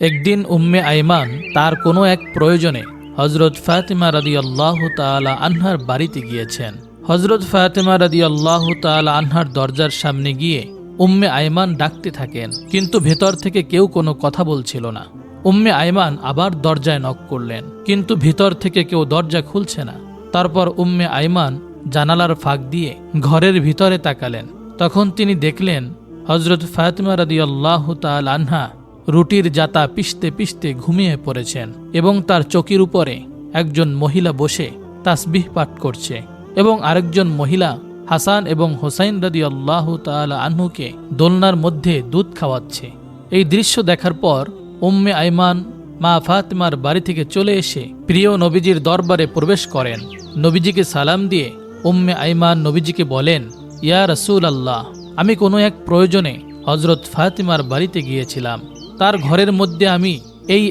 একদিন উম্মে আইমান তার কোনো এক প্রয়োজনে হযরত ফাতিমা রাদিয়াল্লাহু তাআলা আনহার বাড়িতে গিয়েছেন। হযরত ফাতিমা রাদিয়াল্লাহু তাআলা আনহার দরজার সামনে গিয়ে উম্মে আইমান ডাকতে থাকেন, কিন্তু ভেতর থেকে কেউ কোনো কথা বলছিল না। উম্মে আইমান আবার দরজায় নক করলেন, কিন্তু ভিতর থেকে কেউ দরজা খুলছে না। তারপর উম্মে আইমান জানালার ফাঁক দিয়ে ঘরের ভিতরে তাকালেন। তখন তিনি দেখলেন হযরত ফাতিমা রাদিয়াল্লাহু তাআলা আনহা রুটির জাতা পিষতে পিষতে ঘুমিয়ে পড়েছেন এবং তার চকির উপরে একজন মহিলা বসে তাসবিহ পাঠ করছে এবং আরেকজন মহিলা হাসান এবং হোসাইন রাদিয়াল্লাহু তাআলা আনহুকে দোলনার মধ্যে দুধ খাওয়াচ্ছে। এই দৃশ্য দেখার পর উম্মে আইমান মা ফাতিমার বাড়ি থেকে চলে এসে প্রিয় নবীজির দরবারে প্রবেশ করেন। নবীজিকে সালাম দিয়ে উম্মে আইমান নবীজিকে বলেন, ইয়া রাসূলুল্লাহ, আমি কোনো এক প্রয়োজনে হযরত ফাতিমার বাড়িতে গিয়েছিলাম। তার ঘরের মধ্যে আমি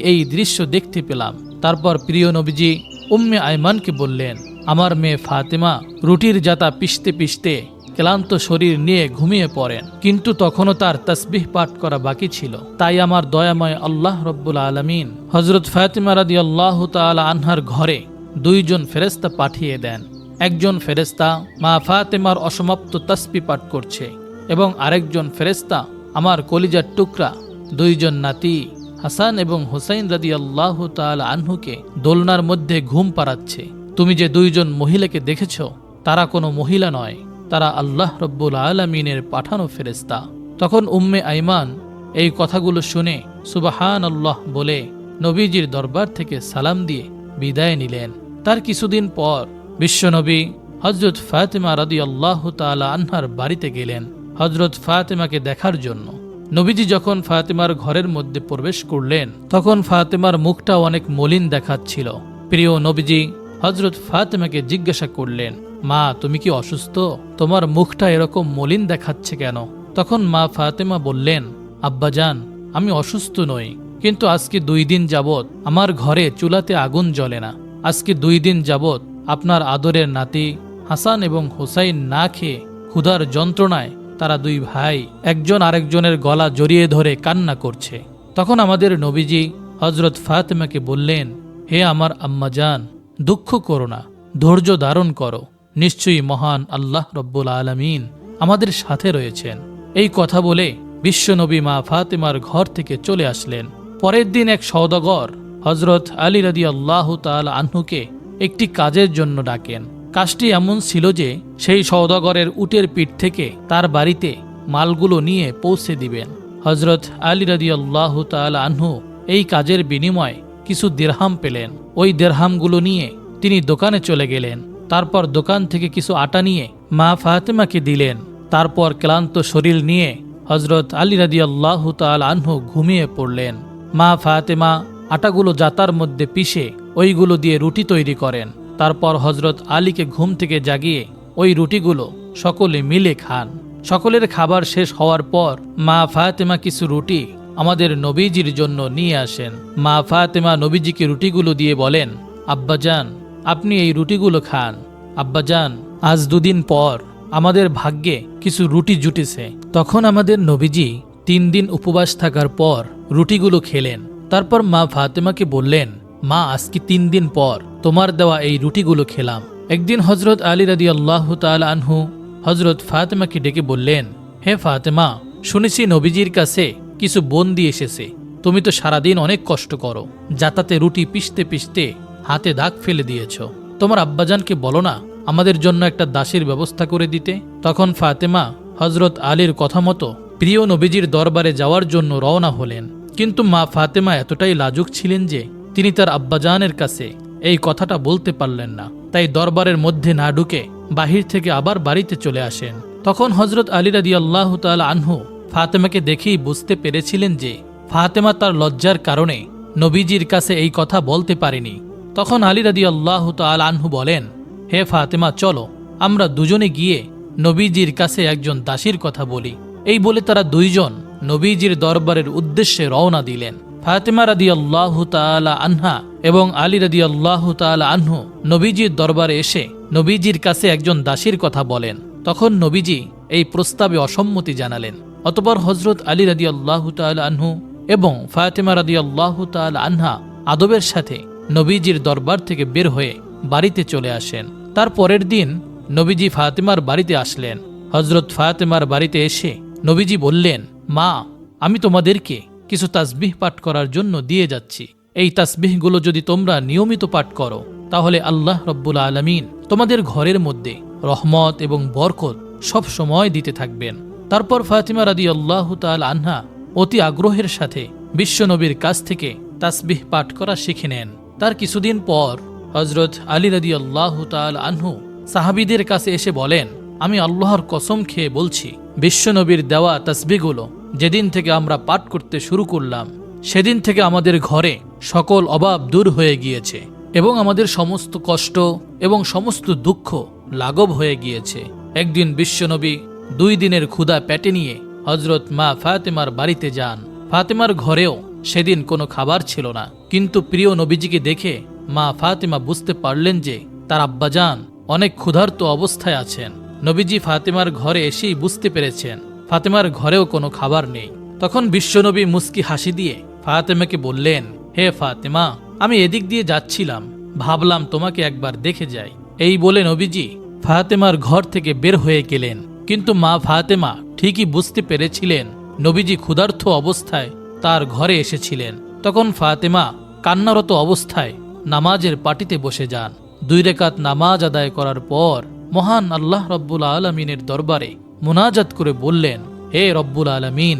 এই দৃশ্য দেখতে পেলাম। তারপর প্রিয় নবীজি উম্মে আইমানকে বললেন, আমার মেয়ে ফাতিমা রুটির জাতা পিষতে পিষতে ক্লান্ত শরীর নিয়ে ঘুমিয়ে পড়েন, কিন্তু তখনও তার তাসবিহ পাঠ করা বাকি ছিল। তাই আমার দয়াময় আল্লাহ রব্বুল আলামিন হযরত ফাতিমা রাদিয়াল্লাহু তাআলা আনহার ঘরে দুইজন ফেরেশতা পাঠিয়ে দেন। একজন ফেরেশতা মা ফাতিমার অসমাপ্ত তাসবিহ পাঠ করছে এবং আরেকজন ফেরেশতা আমার কলিজার টুকরা দুইজন নাতি হাসান এবং হোসাইন রাদিয়াল্লাহু তাআলা আনহুকে দোলনার মধ্যে ঘুম পাড়াচ্ছে। তুমি যে দুইজন মহিলাকে দেখেছ, তারা কোনো মহিলা নয়, তারা আল্লাহ রব্বুল আলামিনের পাঠানো ফেরেশতা। তখন উম্মে আইমান এই কথাগুলো শুনে সুবহানাল্লাহ বলে নবীজির দরবার থেকে সালাম দিয়ে বিদায় নিলেন। তার কিছুদিন পর বিশ্বনবী হযরত ফাতিমা রাদিয়াল্লাহু তাআলা আনহার বাড়িতে গেলেন হযরত ফাতিমাকে দেখার জন্য। নবীজি যখন ফাতিমার ঘরের মধ্যে প্রবেশ করলেন, তখন ফাতিমার মুখটা অনেক মলিন দেখাচ্ছিল। প্রিয় নবীজি হযরত ফাতিমাকে জিজ্ঞাসা করলেন, মা, তুমি কি অসুস্থ? তোমার মুখটা এরকম মলিন দেখাচ্ছে কেন? তখন মা ফাতিমা বললেন, আব্বাজান, আমি অসুস্থ নই, কিন্তু আজকে 2 দিন যাবৎ আমার ঘরে চুলাতে আগুন জ্বলে না। আজকে 2 দিন যাবৎ আপনার আদরের নাতি হাসান এবং হোসাইন না খেয়ে ক্ষুধার যন্ত্রণায় তারা 2 ভাই একজন আরেকজনের গলা জড়িয়ে ধরে কান্না করছে। তখন আমাদের নবীজি হযরত ফাতিমাকে বললেন, হে আমার আম্মাজান, দুঃখ করো না, ধৈর্য ধারণ করো, নিশ্চয়ই মহান আল্লাহ রব্বুল আলামিন আমাদের সাথে রয়েছেন। এই কথা বলে বিশ্বনবী মা ফাতিমার ঘর থেকে চলে আসলেন। পরের দিন এক সওদাগর হযরত আলী রাদিয়াল্লাহু তাআলা আনহুকে একটি কাজের জন্য ডাকেন। কাজটি এমন ছিল যে সেই সওদাগরের উটের পিঠ থেকে তার বাড়িতে মালগুলো নিয়ে পৌঁছে দিবেন। হযরত আলী রাদিয়াল্লাহু তাআলা আনহু এই কাজের বিনিময়ে কিছু দিরহাম পেলেন। ওই দিরহামগুলো নিয়ে তিনি দোকানে চলে গেলেন। তারপর দোকান থেকে কিছু আটা নিয়ে মা ফাতিমাকে দিলেন। তারপর ক্লান্ত শরীর নিয়ে হযরত আলী রাদিয়াল্লাহু তাআলা আনহু ঘুমিয়ে পড়লেন। মা ফাতিমা আটাগুলো জাতার মধ্যে পিষে ওইগুলো দিয়ে রুটি তৈরি করেন। তারপর হযরত আলীকে ঘুম থেকে জাগিয়ে ওই রুটিগুলো সকলে মিলে খান। সকলের খাবার শেষ হওয়ার পর মা ফাতিমা কিছু রুটি আমাদের নবীজির জন্য নিয়ে আসেন। মা ফাতিমা নবীজিকে রুটিগুলো দিয়ে বলেন, আব্বাজান, আপনি এই রুটিগুলো খান। আব্বাজান, আজ 2 দিন পর আমাদের ভাগ্যে কিছু রুটি জুটেছে। তখন আমাদের নবীজি 3 দিন উপবাস থাকার পর রুটিগুলো খেলেন। তারপর মা ফাতিমাকে বললেন, মা, আজকে 3 দিন পর তোমার দেওয়া এই রুটিগুলো খেলাম। একদিন হযরত আলী রাদিয়াল্লাহু তাআলা আনহু হযরত ফাতিমাকে ডেকে বললেন, হে ফাতিমা, শুনেছি নবীজির কাছে কিছু বন্দি এসেছে। তুমি তো সারাদিন অনেক কষ্ট করো, জাতাতে রুটি পিষতে পিষতে হাতে দাগ ফেলে দিয়েছ। তোমার আব্বাজানকে বলো না আমাদের জন্য একটা দাসীর ব্যবস্থা করে দিতে। তখন ফাতিমা হযরত আলীর কথা মতো প্রিয় নবীজির দরবারে যাওয়ার জন্য রওনা হলেন। কিন্তু মা ফাতিমা এতটাই লাজুক ছিলেন যে তিনি তার আব্বাজানের কাছে এই কথাটা বলতে পারলেন না। তাই দরবারের মধ্যে না ঢুকে বাহির থেকে আবার বাড়িতে চলে আসেন। তখন হযরত আলী রাদিয়াল্লাহু তাআলা আনহু ফাতিমাকে দেখেই বুঝতে পেরেছিলেন যে ফাতিমা তার লজ্জার কারণে নবীজির কাছে এই কথা বলতে পারেনি। তখন আলী রাদিয়াল্লাহু তাআলা আনহু বলেন, হে ফাতিমা, চলো আমরা দুজনে গিয়ে নবীজির কাছে একজন দাসীর কথা বলি। এই বলে তারা 2 জন নবীজির দরবারের উদ্দেশ্যে রওনা দিলেন। ফাতিমা রাদিয়াল্লাহু তাআলা আনহা এবং আলী রাদিয়াল্লাহু তাআলা আনহু নবীজির দরবারে এসে নবীজির কাছে একজন দাসীর কথা বলেন। তখন নবীজি এই প্রস্তাবে অসম্মতি জানালেন। অতঃপর হযরত আলী রাদিয়াল্লাহু তাআলা আনহু এবং ফাতেমা রাদিয়াল্লাহু তাআলা আনহা আদবের সাথে নবীজির দরবার থেকে বের হয়ে বাড়িতে চলে আসেন। তার পরের দিন নবীজি ফাতেমার বাড়িতে আসলেন। হযরত ফাতেমার বাড়িতে এসে নবীজি বললেন, মা, আমি তোমাদেরকে কিছু তাসবিহ পাঠ করার জন্য দিয়ে যাচ্ছি। এই তাসবিহগুলো যদি তোমরা নিয়মিত পাঠ করো তাহলে আল্লাহ রব্বুল আলামিন তোমাদের ঘরের মধ্যে রহমত এবং বরকত সব সময় দিতে থাকবেন। তারপর ফাতিমা রাদিয়াল্লাহু তাআলা আনহা অতি আগ্রহের সাথে বিশ্বনবীর কাছ থেকে তাসবিহ পাঠ করা শিখে নেন। তার কিছুদিন পর হযরত আলী রাদিয়াল্লাহু তাআলা আনহু সাহাবীদের কাছে এসে বলেন, আমি আল্লাহর কসম খেয়ে বলছি, বিশ্বনবীর দেওয়া তাসবিহগুলো যেদিন থেকে আমরা পাঠ করতে শুরু করলাম সেদিন থেকে আমাদের ঘরে সকল অভাব দূর হয়ে গিয়েছে এবং আমাদের সমস্ত কষ্ট এবং সমস্ত দুঃখ লাঘব হয়ে গিয়েছে। একদিন বিশ্বনবী 2 দিনের ক্ষুধা পেটে নিয়ে হযরত মা ফাতেমার বাড়িতে যান। ফাতেমার ঘরেও সেদিন কোনো খাবার ছিল না, কিন্তু প্রিয় নবীজিকে দেখে মা ফাতেমা বুঝতে পারলেন যে তার আব্বাজান অনেক ক্ষুধার্ত অবস্থায় আছেন। নবীজি ফাতেমার ঘরে এসেই বুঝতে পেরেছেন ফাতেমার ঘরেও কোনো খাবার নেই। তখন বিশ্বনবী মুস্কি হাসি দিয়ে ফাতেমাকে বললেন, হে ফাতেমা, আমি এদিক দিয়ে যাচ্ছিলাম, ভাবলাম তোমাকে একবার দেখে যাই। এই বলে নবীজি ফাতেমার ঘর থেকে বের হয়ে গেলেন। কিন্তু মা ফাতেমা ঠিকই বুঝতে পেরেছিলেন নবীজি ক্ষুধার্ত অবস্থায় তার ঘরে এসেছিলেন। তখন ফাতেমা কান্নারত অবস্থায় নামাজের পাটিতে বসে যান। 2 রাকাত নামাজ আদায় করার পর মহান আল্লাহ রব্বুল আলামিনের দরবারে মুনাজাত করে বললেন, হে রব্বুল আলামিন,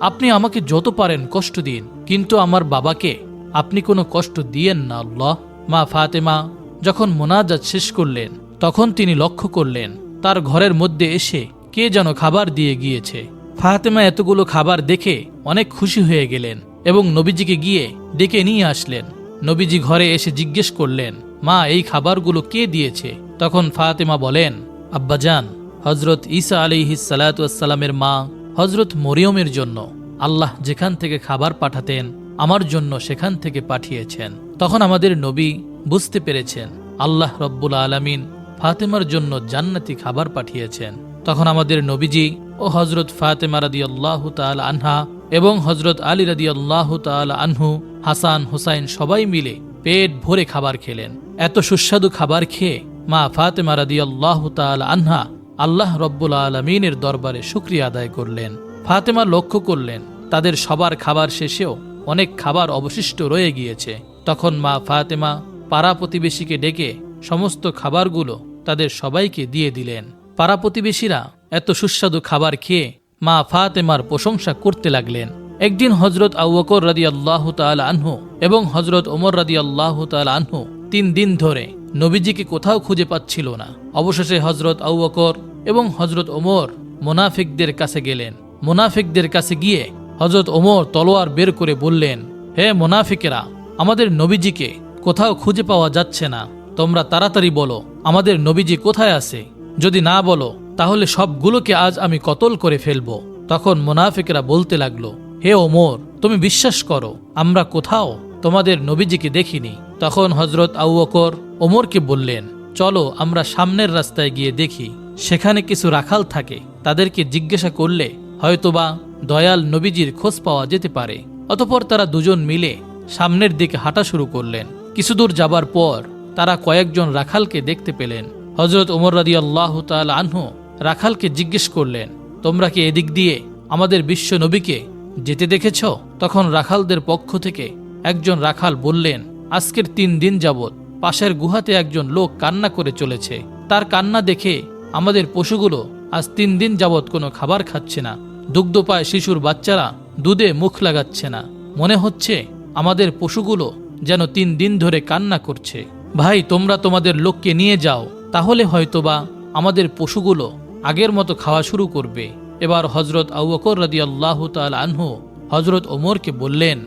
আপনি আমাকে যত পারেন কষ্ট দিন, কিন্তু আমার বাবাকে আপনি কোনো কষ্ট দিয়েন না আল্লাহ। মা ফাতেমা যখন মুনাজাত শেষ করলেন তখন তিনি লক্ষ্য করলেন তার ঘরের মধ্যে এসে কে যেন খাবার দিয়ে গিয়েছে। ফাতেমা এতগুলো খাবার দেখে অনেক খুশি হয়ে গেলেন এবং নবীজিকে গিয়ে ডেকে নিয়ে আসলেন। নবীজি ঘরে এসে জিজ্ঞেস করলেন, মা, এই খাবারগুলো কে দিয়েছে? তখন ফাতেমা বলেন, আব্বাজান, হযরত ঈসা আলাইহিস সালাতু ওয়াস সালামের মা হযরত মরিয়মের জন্য আল্লাহ যেখান থেকে খাবার পাঠাতেন আমার জন্য সেখান থেকে পাঠিয়েছেন। তখন আমাদের নবী বুঝতে পেরেছেন আল্লাহ রব্বুল আলামিন ফাতেমার জন্য জান্নাতি খাবার পাঠিয়েছেন। তখন আমাদের নবীজি ও হযরত ফাতেমা রাদিয়াল্লাহু তাআলা আনহা এবং হযরত আলী রাদিয়াল্লাহু তাআলা আনহু, হাসান হুসাইন সবাই মিলে পেট ভরে খাবার খেলেন। এত সুস্বাদু খাবার খেয়ে মা ফাতেমা রাদিয়াল্লাহু তাআলা আনহা আল্লাহ রব্বুল আলামিনের দরবারে শুকরিয়া আদায় করলেন। ফাতেমা লক্ষ্য করলেন তাদের সবার খাবার শেষেও অনেক খাবার অবশিষ্ট রয়ে গিয়েছে। তখন মা ফাতেমা পাড়া প্রতিবেশীকে ডেকে সমস্ত খাবারগুলো তাদের সবাইকে দিয়ে দিলেন। পাড়া প্রতিবেশীরা এত সুস্বাদু খাবার খেয়ে মা ফাতেমার প্রশংসা করতে লাগলেন। একদিন হযরত আবু বকর রাদিয়াল্লাহু তাআলা আনহু এবং হযরত ওমর রাদিয়াল্লাহু তাআলা আনহু 3 দিন ধরে নবীজিকে কোথাও খুঁজে পাচ্ছিল না। অবশেষে হযরত আবু বকর এবং হযরত ওমর মুনাফিকদের কাছে গেলেন। মুনাফিকদের কাছে গিয়ে হযরত ওমর তলোয়ার বের করে বললেন, হে মুনাফিকেরা, আমাদের নবীজিকে কোথাও খুঁজে পাওয়া যাচ্ছে না, তোমরা তাড়াতাড়ি বলো আমাদের নবীজি কোথায় আছে। যদি না বলো তাহলে সবগুলোকে আজ আমি কতল করে ফেলবো। তখন মুনাফিকরা বলতে লাগলো, হে ওমর, তুমি বিশ্বাস করো আমরা কোথাও তোমাদের নবীজিকে দেখিনি। তখন হযরত আবু বকর ওমরকে বললেন, চলো আমরা সামনের রাস্তায় গিয়ে দেখি, সেখানে কিছু রাখাল থাকে, তাদেরকে জিজ্ঞাসা করলে হয়তোবা দয়াল নবীজির খোঁজ পাওয়া যেতে পারে। অতঃপর তারা দুজন মিলে সামনের দিকে হাঁটা শুরু করলেন। কিছুদূর যাবার পর তারা কয়েকজন রাখালকে দেখতে পেলেন। হযরত ওমর রাদিয়াল্লাহু তাআলা আনহু রাখালকে জিজ্ঞেস করলেন, তোমরা কি এদিক দিয়ে আমাদের বিশ্ব নবীকে যেতে দেখেছ? তখন রাখালদের পক্ষ থেকে একজন রাখাল বললেন, আজকের 3 দিন যাবৎ পাশের গুহাতে একজন লোক কান্না করে চলেছে। তার কান্না দেখে আমাদের পশুগুলো আজ 3 দিন যাবৎ কোনো খাবার খাচ্ছে না। দুগ্ধ পায় শিশুর বাচ্চারা দুধে মুখ লাগাচ্ছে না। মনে হচ্ছে আমাদের পশুগুলো যেন 3 দিন ধরে কান্না করছে। ভাই, তোমরা তোমাদের লোককে নিয়ে যাও, তাহলে হয়তোবা আমাদের পশুগুলো আগের মতো খাওয়া শুরু করবে। এবার হযরত আবু বকর রাদিয়াল্লাহু তাআলা আনহু হযরত ওমরকে বললেন,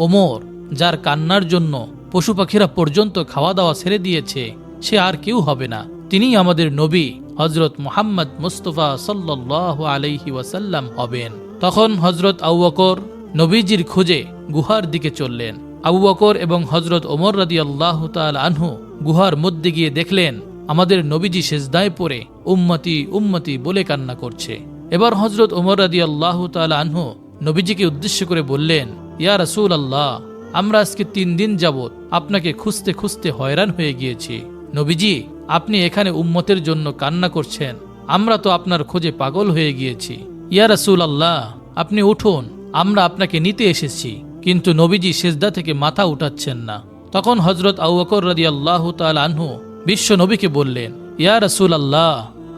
ওমর, যার কান্নার জন্য পশু পাখিরা পর্যন্ত খাওয়া দাওয়া ছেড়ে দিয়েছে সে আর কেউ হবে না, তিনিই আমাদের নবী হযরত মুহাম্মদ মুস্তাফা সাল্লাল্লাহু আলাইহি ওয়াসাল্লাম হবেন। তখন হযরত আবু বকর নবীজির খোঁজে গুহার দিকে চললেন। আবু বকর এবং হযরত ওমর রাদিয়াল্লাহু তাআলা আনহু গুহার মধ্যে গিয়ে দেখলেন আমাদের নবীজি সিজদায় পড়ে উম্মতি উম্মতি বলে কান্না করছে। এবার হযরত ওমর রাদিয়াল্লাহু তাআলা আনহু নবীজিকে উদ্দেশ্য করে বললেন, ইয়া রাসূল আল্লাহ, আমরা আজকে 3 দিন যাবত আপনাকে খুঁজতে খুঁজতে হয়রান হয়ে গিয়েছি। নবীজি, আপনি এখানে উম্মতের জন্য কান্না করছেন, আমরা তো আপনার খোঁজে পাগল হয়ে গিয়েছি। ইয়া রাসূল আল্লাহ, আপনি উঠুন, আমরা আপনাকে নিতে এসেছি। কিন্তু নবীজি সিজদা থেকে মাথা উঠাচ্ছেন না। তখন হযরত আবু বকর রাদিয়াল্লাহু তাআলা আনহু বিশ্ব নবীকে বললেন, ইয়া রাসূল আল্লাহ,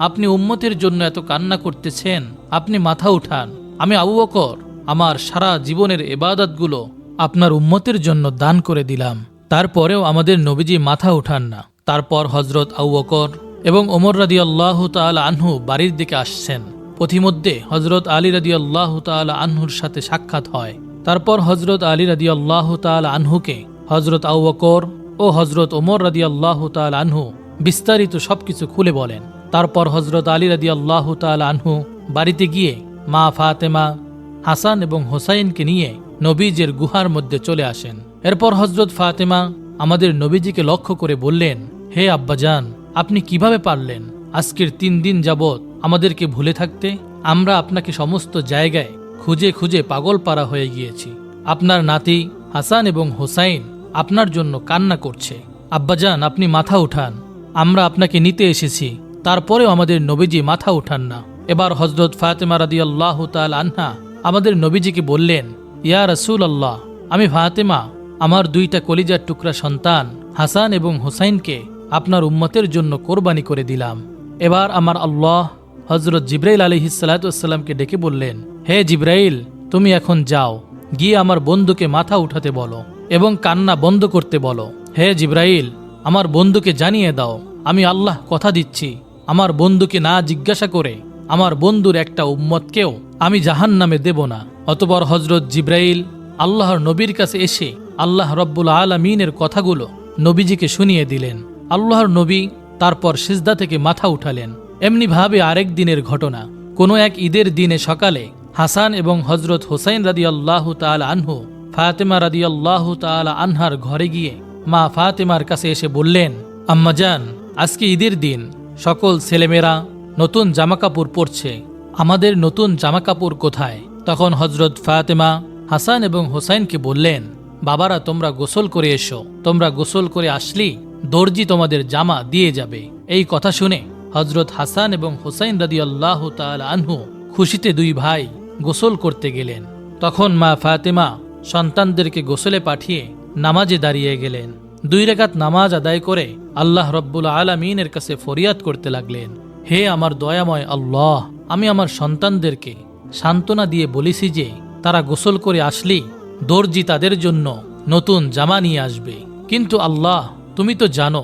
আপনি উম্মতের জন্য এত কান্না করতেছেন, আপনি মাথা উঠান। আমি আবু বকর আমার সারা জীবনের ইবাদতগুলো আপনার উম্মতের জন্য দান করে দিলাম, তারপরেও আমাদের নবীজি মাথা উঠান না। তারপর হযরত আবু বকর এবং ওমর রাদিয়াল্লাহু তাআলা আনহু বাড়ির দিকে আসছেন। পথিমধ্যে হযরত আলী রাদিয়াল্লাহু তাআলা আনহুর সাথে সাক্ষাৎ হয়। তারপর হযরত আলী রাদিয়াল্লাহু তাআলা আনহুকে হযরত আবু বকর ও হযরত ওমর রাদিয়াল্লাহু তাআলা আনহু বিস্তারিত সবকিছু খুলে বলেন। তারপর হযরত আলী রাদিয়াল্লাহু তাআলা আনহু বাড়িতে গিয়ে মা ফাতেমা, হাসান এবং হোসাইনকে নিয়ে নবীজির গুহার মধ্যে চলে আসেন। এরপর হযরত ফাতেমা আমাদের নবীজিকে লক্ষ্য করে বললেন, হে আব্বাজান, আপনি কিভাবে পারলেন আজকের 3 দিন যাবত আমাদেরকে ভুলে থাকতে? আমরা আপনাকে সমস্ত জায়গায় খুঁজে খুঁজে পাগল পারা হয়ে গিয়েছি। আপনার নাতি হাসান এবং হোসাইন আপনার জন্য কান্না করছে। আব্বাজান, আপনি মাথা উঠান, আমরা আপনাকে নিতে এসেছি, তারপরেও আমাদের নবীজি মাথা উঠান না। এবার হযরত ফাতেমা রাদিয়াল্লাহু তাআলা আনহা আমাদের নবীজিকে বললেন, ইয়া রাসূল আল্লাহ, আমি ফাতেমা আমার 2টা কলিজার টুকরা সন্তান হাসান এবং হোসাইনকে আপনার উম্মতের জন্য কোরবানি করে দিলাম। এবার আমার আল্লাহ হযরত জিবরাইল আলাইহিস সালাতু ওয়াস সালামকে ডেকে বললেন, হে জিবরাইল, তুমি এখন যাও, গিয়ে আমার বন্ধুকে মাথা উঠাতে বলো এবং কান্না বন্ধ করতে বলো। হে জিবরাইল, আমার বন্ধুকে জানিয়ে দাও, আমি আল্লাহ কথা দিচ্ছি, আমার বন্ধুকে না জিজ্ঞাসা করে আমার বন্ধুর একটা উম্মতকেও আমি জাহান্নামে দেব না। অতঃপর হযরত জিবরাইল আল্লাহর নবীর কাছে এসে আল্লাহ রব্বুল আলামিনের কথাগুলো নবীজিকে শুনিয়ে দিলেন। আল্লাহর নবী তারপর সিজদা থেকে মাথা উঠালেন। এমনি ভাবে আরেক দিনের ঘটনা, কোনো এক ঈদের দিনে সকালে হাসান এবং হযরত হোসাইন রাদিয়াল্লাহু তাআলা আনহু ফাতেমা রাদিয়াল্লাহু তাআলা আনহার ঘরে গিয়ে মা ফাতেমার কাছে এসে বললেন, আম্মাজান, আজকে ঈদের দিন, সকল ছেলেমেয়েরা নতুন জামাকাপড় পরছে, আমাদের নতুন জামাকাপড় কোথায়? তখন হযরত ফাতেমা হাসান এবং হোসাইনকে বললেন, বাবারা, তোমরা গোসল করে এসো, তোমরা গোসল করে আসলেই দর্জি তোমাদের জামা দিয়ে যাবে। এই কথা শুনে হযরত হাসান এবং হোসাইন রাদিয়াল্লাহু তাআলা আনহু খুশিতে 2 ভাই গোসল করতে গেলেন। তখন মা ফাতেমা সন্তানদেরকে গোসলে পাঠিয়ে নামাজে দাঁড়িয়ে গেলেন। 2 রাকাত নামাজ আদায় করে আল্লাহ রব্বুল আলামিনের কাছে ফরিয়াদ করতে লাগলেন, হে আমার দয়াময় আল্লাহ, আমি আমার সন্তানদেরকে সান্ত্বনা দিয়ে বলেছি যে তারা গোসল করে আসলেই দর্জি তাদের জন্য নতুন জামা নিয়ে আসবে, কিন্তু আল্লাহ, তুমি তো জানো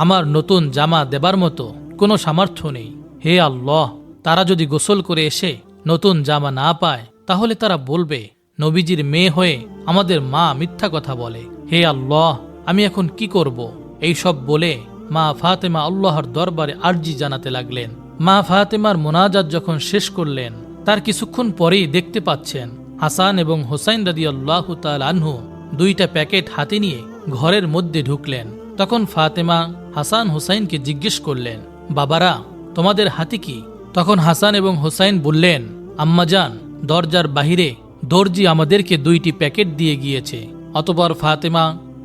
আমার নতুন জামা দেবার মতো কোনো সামর্থ্য নেই। হে আল্লাহ, তারা যদি গোসল করে এসে নতুন জামা না পায়, তাহলে তারা বলবে নবীজির মেয়ে হয়ে আমাদের মা মিথ্যা কথা বলে। হে আল্লাহ, আমি এখন কি করব? এই সব বলে মা ফাতেমা আল্লাহর দরবারে আরজি জানাতে লাগলেন। মা ফাতেমার মোনাজাত যখন শেষ করলেন, তার কিছুক্ষণ পরেই দেখতে পাচ্ছেন হাসান এবং হোসাইন রাদিয়াল্লাহু তাআলা আনহু 2টা প্যাকেট হাতে নিয়ে ঘরের মধ্যে ঢুকলেন। তখন ফাতেমা হাসান হোসাইনকে জিজ্ঞেস করলেন, বাবারা, তোমাদের হাতে কি? তখন হাসান এবং হোসাইন বললেন, আম্মাজান, দরজার বাহিরে দর্জি আমাদেরকে 2টি প্যাকেট দিয়ে গিয়েছে। অতঃপর ফাতেমা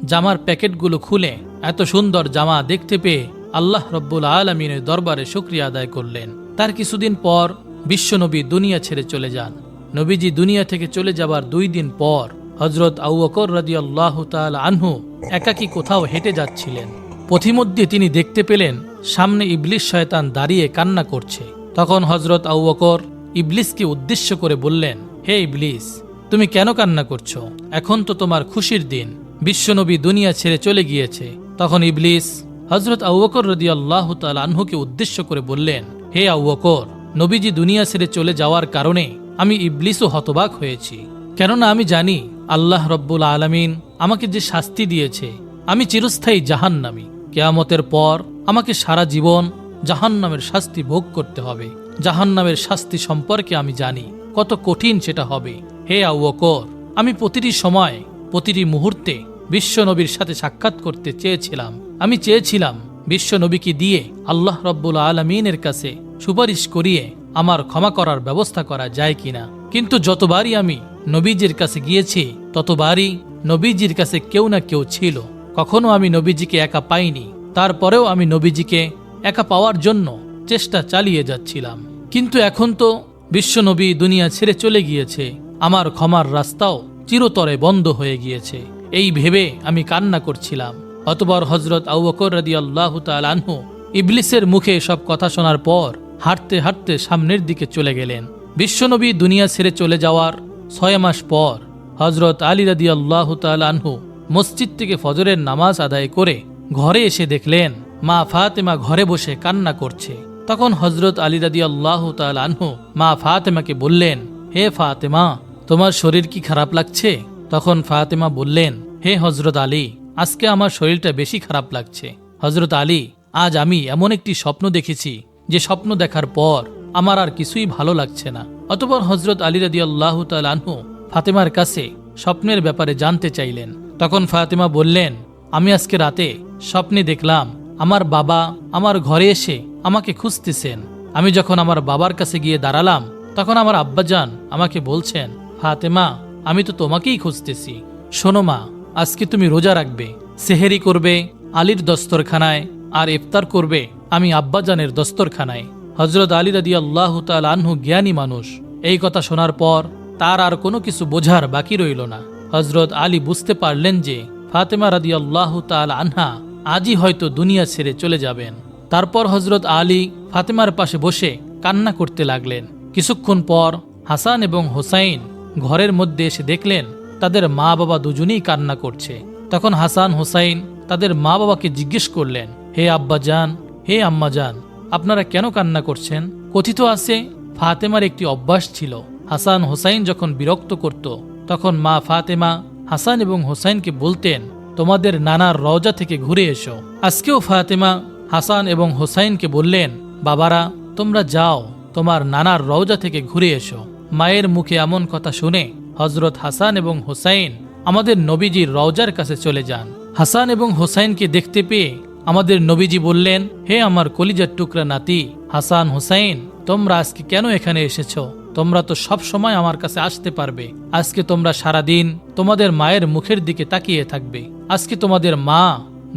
জামার প্যাকেটগুলো খুলে এত সুন্দর জামা দেখতে পেয়ে আল্লাহ রব্বুল আলামিনের দরবারে শুকরিয়া আদায় করলেন। তার কিছুদিন পর বিশ্বনবী দুনিয়া ছেড়ে চলে যান। নবীজি দুনিয়া থেকে চলে যাবার 2 দিন পর হযরত আবু বকর রাদিয়াল্লাহু তাআলা আনহু একাকী কোথাও হেঁটে যাচ্ছিলেন। পথিমধ্যে তিনি দেখতে পেলেন সামনে ইবলিস শয়তান দাঁড়িয়ে কান্না করছে। তখন হযরত আবু বকর ইবলিসকে উদ্দেশ্য করে বললেন, হে ইবলিস, তুমি কেন কান্না করছো? এখন তো তোমার খুশির দিন, বিশ্বনবী দুনিয়া ছেড়ে চলে গিয়েছে। তখন ইবলিস হযরত আবু বকর রাদিয়াল্লাহু তাআলা আনহুকে উদ্দেশ্য করে বললেন, হে আবু বকর, নবীজি দুনিয়া ছেড়ে চলে যাওয়ার কারণে আমি ইবলিসও হতবাক হয়েছি। কেননা আমি জানি আল্লাহ রব্বুল আলামিন আমাকে যে শাস্তি দিয়েছে, আমি চিরস্থায়ী জাহান্নামী। কিয়ামতের পর আমাকে সারা জীবন জাহান্নামের শাস্তি ভোগ করতে হবে। জাহান্নামের শাস্তি সম্পর্কে আমি জানি কত কঠিন সেটা হবে। হে আবু বকর, আমি প্রতিটি সময় প্রতিটি মুহূর্তে বিশ্বনবীর সাথে সাক্ষাৎ করতে চেয়েছিলাম। আমি চেয়েছিলাম বিশ্বনবীকে দিয়ে আল্লাহ রব্বুল আলামিনের কাছে সুপারিশ করিয়ে আমার ক্ষমা করার ব্যবস্থা করা যায় কিনা। কিন্তু যতবারই আমি নবীজির কাছে গিয়েছি, ততবারই নবীজির কাছে কেউ না কেউ ছিল। কখনো আমি নবীজিকে একা পাইনি, তারপরেও আমি নবীজিকে একা পাওয়ার জন্য চেষ্টা চালিয়ে যাচ্ছিলাম। কিন্তু এখন তো বিশ্বনবী দুনিয়া ছেড়ে চলে গিয়েছে, আমার ক্ষমার রাস্তাও চিরতরে বন্ধ হয়ে গিয়েছে। এই ভেবে আমি কান্না করছিলাম। অতঃপর হযরত আবু বকর রাদিয়াল্লাহু তাআলা আনহু ইবলিসের মুখে সব কথা শোনার পর হাঁটতে হাঁটতে সামনের দিকে চলে গেলেন। বিশ্বনবী দুনিয়া ছেড়ে চলে যাওয়ার 6 মাস পর হযরত আলী রাদিয়াল্লাহু তাআলা আনহু মসজিদ থেকে ফজরের নামাজ আদায় করে ঘরে এসে দেখলেন মা ফাতেমা ঘরে বসে কান্না করছে। তখন হযরত আলী রাদিয়াল্লাহু তাআলা আনহু মা ফাতেমাকে বললেন, হে ফাতেমা, তোমার শরীর কি খারাপ লাগছে? তখন ফাতেমা বললেন, হে হযরত আলী, আজকে আমার শরীরটা বেশি খারাপ লাগছে। হযরত আলী, আজ আমি এমন একটি স্বপ্ন দেখেছি যে স্বপ্ন দেখার পর আমার আর কিছুই ভালো লাগছে না। অতঃপর হযরত আলী রাদিয়াল্লাহু তাআলা আনহু ফাতেমার কাছে স্বপ্নের ব্যাপারে জানতে চাইলেন। তখন ফাতেমা বললেন, আমি আজকে রাতে স্বপ্নে দেখলাম আমার বাবা আমার ঘরে এসে আমাকে খুঁজতেছেন। আমি যখন আমার বাবার কাছে গিয়ে দাঁড়ালাম তখন আমার আব্বাজান আমাকে বলছেন, ফাতেমা, আমি তো তোমাকেই খুঁজতেছি। শোনো মা, আজকে তুমি রোজা রাখবে, সেহেরি করবে আলীর দস্তরখানায়, আর ইফতার করবে আমি আব্বাজানের দস্তরখানায়। হযরত আলী রাদিয়াল্লাহু তাআলা আনহু জ্ঞানী মানুষ। এই কথা শোনার পর তার আর কোনো কিছু বোঝার বাকি রইল না। হযরত আলী বুঝতে পারলেন যে ফাতেমা রাদিয়াল্লাহু তাআলা আনহা আজই হয়তো দুনিয়া ছেড়ে চলে যাবেন। তারপর হযরত আলী ফাতেমার পাশে বসে কান্না করতে লাগলেন। কিছুক্ষণ পর হাসান এবং হোসাইন ঘরের মধ্যে এসে দেখলেন তাদের মা বাবা দুজনেই কান্না করছে। তখন হাসান হোসাইন তাদের মা বাবাকে জিজ্ঞেস করলেন, হে আব্বাজান, হে আম্মাজান, আপনারা কেন কান্না করছেন? কথিত আছে ফাতেমার একটি অভ্যাস ছিল, হাসান হোসাইন যখন বিরক্ত করত তখন মা ফাতেমা হাসান এবং হোসাইনকে বলতেন, তোমাদের নানার রওজা থেকে ঘুরে এসো। আজকেও ফাতেমা হাসান এবং হোসাইনকে বললেন, বাবারা, তোমরা যাও, তোমার নানার রওজা থেকে ঘুরে এসো। মায়ের মুখে এমন কথা শুনে হযরত হাসান এবং হোসাইন আমাদের নবীজির রওজার কাছে চলে যান। হাসান এবং হোসাইনকে দেখতে পেয়ে আমাদের নবীজি বললেন, হে আমার কলিজার টুকরা নাতি হাসান হোসাইন, তোমরা আজকে কেন এখানে এসেছো? তোমরা তো সব সময় আমার কাছে আসতে পারবে। আজকে তোমরা সারাদিন তোমাদের মায়ের মুখের দিকে তাকিয়ে থাকবে। আজকে তোমাদের মা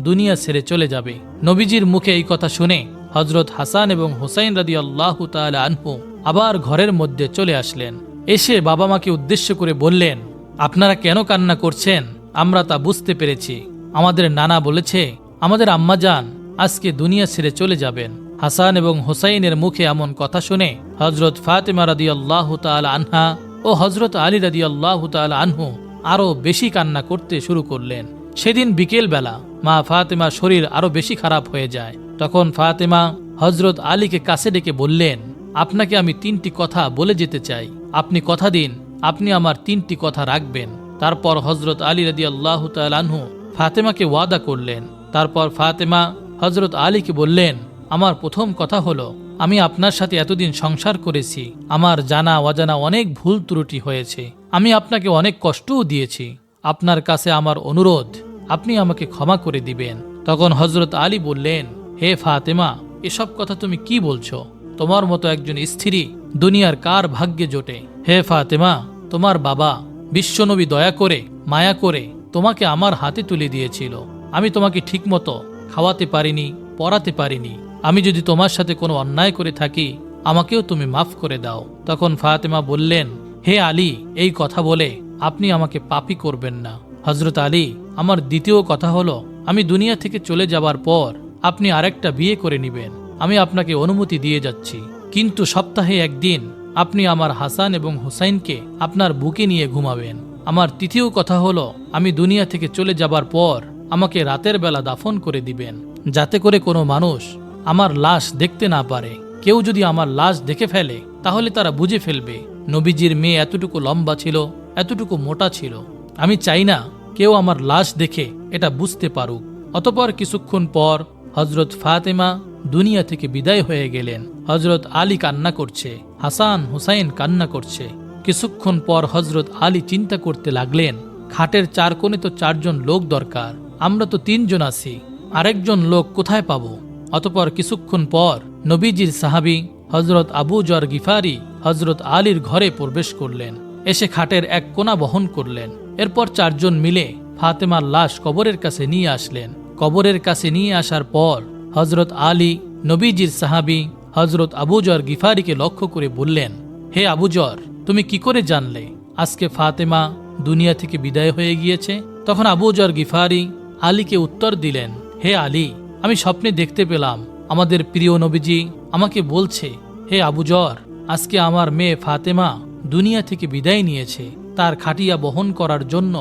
দুনিয়া ছেড়ে চলে যাবে। নবীজির মুখে এই কথা শুনে হযরত হাসান এবং হোসাইন রাদিয়াল্লাহু তাআলা আনহু আবার ঘরের মধ্যে চলে আসলেন। এসে বাবা মাকে উদ্দেশ্য করে বললেন, আপনারা কেন কান্না করছেন? আমরা তা বুঝতে পেরেছি। আমাদের নানা বলেছে আমাদের আম্মাজান আজকে দুনিয়া ছেড়ে চলে যাবেন। হাসান এবং হোসাইনের মুখে এমন কথা শুনে হযরত ফাতেমা রাদিয়াল্লাহু তাআলা আনহা ও হযরত আলী রাদিয়াল্লাহু তাআলা আনহু আরো বেশি কান্না করতে শুরু করলেন। সেদিন বিকেল বেলা মা ফাতেমার শরীর আরো বেশি খারাপ হয়ে যায়। তখন ফাতেমা হযরত আলীকে কাছে ডেকে বললেন, আপনাকে আমি 3টি কথা বলে যেতে চাই, আপনি কথা দিন আপনি আমার 3টি কথা রাখবেন। তারপর হযরত আলী রাদিয়াল্লাহু তাআলা আনহু ফাতেমাকে ওয়াদা করলেন। তারপর ফাতেমা হযরত আলীকে বললেন, আমার প্রথম কথা হলো, আমি আপনার সাথে এতদিন সংসার করেছি, আমার জানা অজানা অনেক ভুল ত্রুটি হয়েছে, আমি আপনাকে অনেক কষ্টও দিয়েছি। আপনার কাছে আমার অনুরোধ, আপনি আমাকে ক্ষমা করে দিবেন। তখন হযরত আলী বললেন, হে ফাতেমা, এসব কথা তুমি কি বলছো? তোমার মতো একজন স্ত্রী দুনিয়ার কার ভাগ্যে জোটে? হে ফাতেমা, তোমার বাবা বিশ্বনবী দয়া করে মায়া করে তোমাকে আমার হাতে তুলে দিয়েছিল। আমি তোমাকে ঠিকমতো খাওয়াতে পারিনি, পড়াতে পারিনি। আমি যদি তোমার সাথে কোনো অন্যায় করে থাকি আমাকেও তুমি মাফ করে দাও। তখন ফাতেমা বললেন, হে আলী, এই কথা বলে আপনি আমাকে পাপী করবেন না। হযরত আলী, আমার দ্বিতীয় কথা হলো, আমি দুনিয়া থেকে চলে যাবার পর আপনি আরেকটা বিয়ে করে নেবেন, আমি আপনাকে অনুমতি দিয়ে যাচ্ছি। কিন্তু সপ্তাহে একদিন আপনি আমার হাসান এবং হুসাইনকে আপনার বুকে নিয়ে ঘুমাবেন। আমার তৃতীয় কথা হলো, আমি দুনিয়া থেকে চলে যাবার পর আমাকে রাতের বেলা দাফন করে দিবেন, যাতে করে কোনো মানুষ আমার লাশ দেখতে না পারে। কেউ যদি আমার লাশ দেখে ফেলে তাহলে তারা বুঝে ফেলবে নবীজির মেয়ে এতটুকু লম্বা ছিল, এতটুকু মোটা ছিল। আমি চাই না কেউ আমার লাশ দেখে এটা বুঝতে পারুক। অতঃপর কিছুক্ষণ পর হযরত ফাতেমা দুনিয়া থেকে বিদায় হয়ে গেলেন। হযরত আলী কান্না করছে, হাসান হুসাইন কান্না করছে। কিছুক্ষণ পর হযরত আলী চিন্তা করতে লাগলেন, খাটের 4 কোণে তো 4 জন লোক দরকার, আমরা তো 3 জন আছি, আরেকজন লোক কোথায় পাবো? অতঃপর কিছুক্ষণ পর নবীজির সাহাবী হযরত আবু যর গিফারি হযরত আলীর ঘরে প্রবেশ করলেন। এসে খাটের এক কোণা বহন করলেন এরপর 4 জন মিলে ফাতেমার লাশ কবরের কাছে নিয়ে আসলেন। কবরের কাছে নিয়ে আসার পর হযরত আলী, নবীজির সাহাবী হযরত আবু যর গিফারিকে লক্ষ্য করে বললেন, হে আবু যর, তুমি কি করে জানলে আজকে ফাতেমা দুনিয়া থেকে বিদায় হয়ে গিয়েছে? তখন আবু যর গিফারি আলীকে উত্তর দিলেন, হে আলী, আমি স্বপ্নে দেখতে পেলাম আমাদের প্রিয় নবীজি আমাকে বলছে, হে আবু যর, আজকে আমার মেয়ে ফাতেমা দুনিয়া থেকে বিদায় নিয়েছে, তার খাটিয়া বহন করার জন্য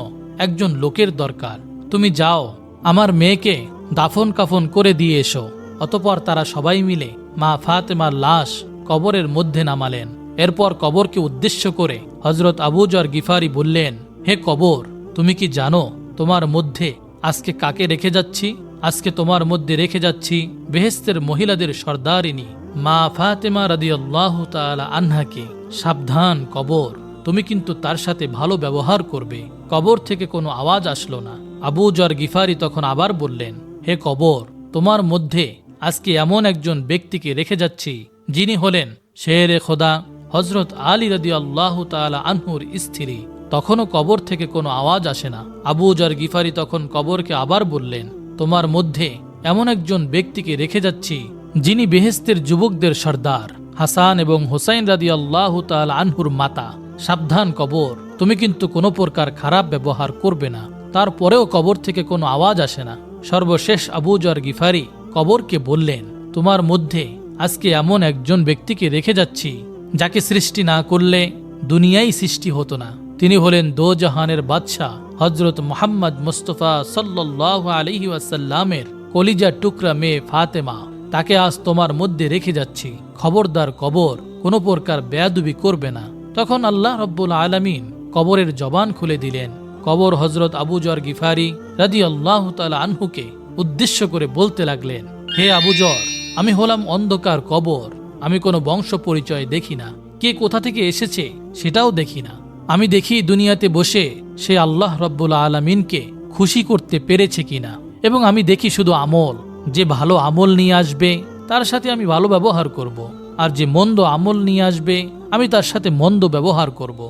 একজন লোকের দরকার। তুমি যাও, আমার মেয়েকে দাফন কাফন করে দিয়ে এসো। অতঃপর তারা সবাই মিলে মা ফাতেমার লাশ কবরের মধ্যে নামালেন। এরপর কবরকে উদ্দেশ্য করে হযরত আবু যর গিফারি বললেন, হে কবর, তুমি কি জানো তোমার মধ্যে আজকে কাকে রেখে যাচ্ছি? আজকে তোমার মধ্যে রেখে যাচ্ছি বেহেশতের মহিলাদের সর্দারিনী মা ফাতেমা রাদিয়াল্লাহু তাআলা আনহাকে। সাবধান কবর, তুমি কিন্তু তার সাথে ভালো ব্যবহার করবে। কবর থেকে কোনো আওয়াজ আসলো না। আবু যর গিফারি তখন আবার বললেন, হে কবর, তোমার মধ্যে আজকে এমন একজন ব্যক্তিকে রেখে যাচ্ছি যিনি হলেন শেরে খোদা হযরত আলী রাদিয়াল্লাহু তাআলা আনহুর স্ত্রী। তখনও কবর থেকে কোনো আওয়াজ আসে না। আবু যর গিফারি তখন কবরকে আবার বললেন, তোমার মধ্যে এমন একজন ব্যক্তিকে রেখে যাচ্ছি যিনি বেহেশতের যুবকদের সর্দার হাসান এবং হোসাইন রাদিয়াল্লাহু তাআলা আনহুর মাতা। সাবধান কবর, তুমি কিন্তু কোনো প্রকার খারাপ ব্যবহার করবে না। তারপরেও কবর থেকে কোনো আওয়াজ আসে না। সর্বশেষ আবু যর গিফারি কবরকে বললেন, তোমার মধ্যে আজকে এমন একজন ব্যক্তিকে রেখে যাচ্ছি যাকে সৃষ্টি না করলে দুনিয়াই সৃষ্টি হতো না। তিনি হলেন দোজাহানের বাদশাহ হযরত মুহাম্মদ মুস্তাফা সাল্লাল্লাহু আলাইহি ওয়াসাল্লামের কলিজার টুকরা মেয়ে ফাতেমা। তাকে আজ তোমার মধ্যে রেখে যাচ্ছি। খবরদার কবর, কোনো প্রকার বেয়াদবি করবে না। তখন আল্লাহ রাব্বুল আলামিন কবরের জবান খুলে দিলেন। কবর হযরত আবু যর গিফারি রাদিয়াল্লাহু তাআলা আনহুকে উদ্দেশ্য করে বলতে লাগলেন, হে আবু যর, আমি হলাম অন্ধকার কবর। আমি কোনো বংশ পরিচয় দেখি না, কে কোথা থেকে এসেছে সেটাও দেখি না। আমি দেখি দুনিয়াতে বসে সে আল্লাহ রাব্বুল আলামিনকে খুশি করতে পেরেছে কিনা, এবং আমি দেখি শুধু আমল। যে ভালো আমল নিয়ে আসবে তার সাথে আমি ভালো ব্যবহার করব, আর যে মন্দ আমল নিয়ে আসবে আমি তার সাথে মন্দ ব্যবহার করব।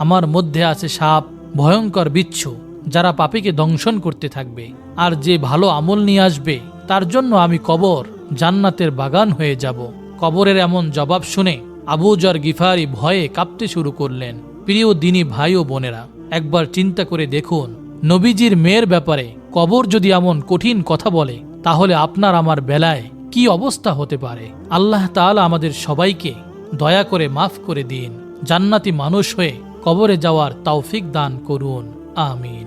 আমার মধ্যে আছে সাপ, ভয়ঙ্কর বিচ্ছু, যারা পাপীকে দংশন করতে থাকবে। আর যে ভালো আমল নিয়ে আসবে তার জন্য আমি কবর জান্নাতের বাগান হয়ে যাব। কবরের এমন জবাব শুনে আবু যর গিফারি ভয়ে কাঁপতে শুরু করলেন। প্রিয় দিনী ভাই ও বোনেরা, একবার চিন্তা করে দেখুন, নবীজির মেয়ের ব্যাপারে কবর যদি এমন কঠিন কথা বলে, তাহলে আপনার আমার বেলায় কি অবস্থা হতে পারে। আল্লাহ তাআলা আমাদের সবাইকে দয়া করে মাফ করে দিন, জান্নাতি মানুষ হয়ে কবরে যাওয়ার তৌফিক দান করুন। আমিন।